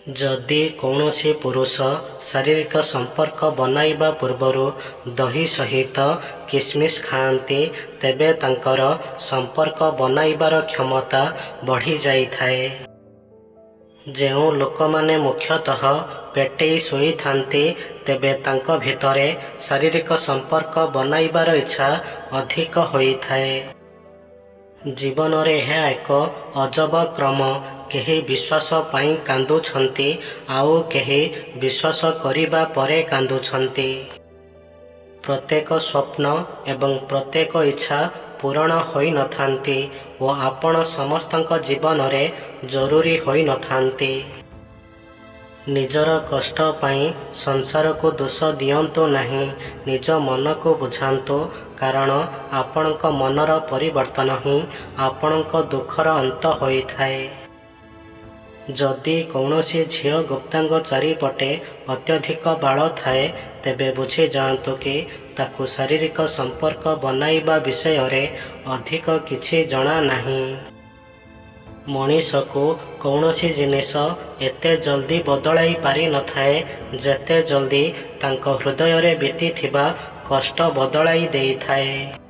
ଯଦି କୌଣସି ପୁରୁଷ ଶାରୀରିକ ସମ୍ପର୍କ ବନାଇବା ପୂର୍ବରୁ ଦହି ସହିତ କିସମିସ୍ ଖାଆନ୍ତି, ତେବେ ତାଙ୍କର ସମ୍ପର୍କ ବନାଇବାର କ୍ଷମତା ବଢ଼ିଯାଇଥାଏ। ଯେଉଁ ଲୋକମାନେ ମୁଖ୍ୟତଃ ପେଟେଇ ଶୋଇଥାନ୍ତି, ତେବେ ତାଙ୍କ ଭିତରେ ଶାରୀରିକ ସମ୍ପର୍କ ବନାଇବାର ଇଚ୍ଛା ଅଧିକ ହୋଇଥାଏ। ଜୀବନରେ ଏହା ଏକ ଅଜବ କ୍ରମ। କେହି ବିଶ୍ୱାସ ପାଇଁ କାନ୍ଦୁଛନ୍ତି, ଆଉ କେହି ବିଶ୍ୱାସ କରିବା ପରେ କାନ୍ଦୁଛନ୍ତି। ପ୍ରତ୍ୟେକ ସ୍ୱପ୍ନ ଏବଂ ପ୍ରତ୍ୟେକ ଇଚ୍ଛା ପୂରଣ ହୋଇନଥାନ୍ତି ଓ ଆପଣ ସମସ୍ତଙ୍କ ଜୀବନରେ ଜରୁରୀ ହୋଇନଥାନ୍ତି। ନିଜର କଷ୍ଟ ପାଇଁ ସଂସାରକୁ ଦୋଷ ଦିଅନ୍ତୁ ନାହିଁ, ନିଜ ମନକୁ ବୁଝାନ୍ତୁ, କାରଣ ଆପଣଙ୍କ ମନର ପରିବର୍ତ୍ତନ ହିଁ ଆପଣଙ୍କ ଦୁଃଖର ଅନ୍ତ ହୋଇଥାଏ। ଯଦି କୌଣସି ଝିଅ ଗୁପ୍ତାଙ୍ଗ ଚାରିପଟେ ଅତ୍ୟଧିକ ବାଳ ଥାଏ, ତେବେ ବୁଝିଯାଆନ୍ତୁ କି ତାକୁ ଶାରୀରିକ ସମ୍ପର୍କ ବନାଇବା ବିଷୟରେ ଅଧିକ କିଛି ଜଣା ନାହିଁ। ମଣିଷକୁ କୌଣସି ଜିନିଷ ଏତେ ଜଲ୍ଦି ବଦଳାଇ ପାରିନଥାଏ, ଯେତେ ଜଲ୍ଦି ତାଙ୍କ ହୃଦୟରେ ବିତିଥିବା କଷ୍ଟ ବଦଳାଇ ଦେଇଥାଏ।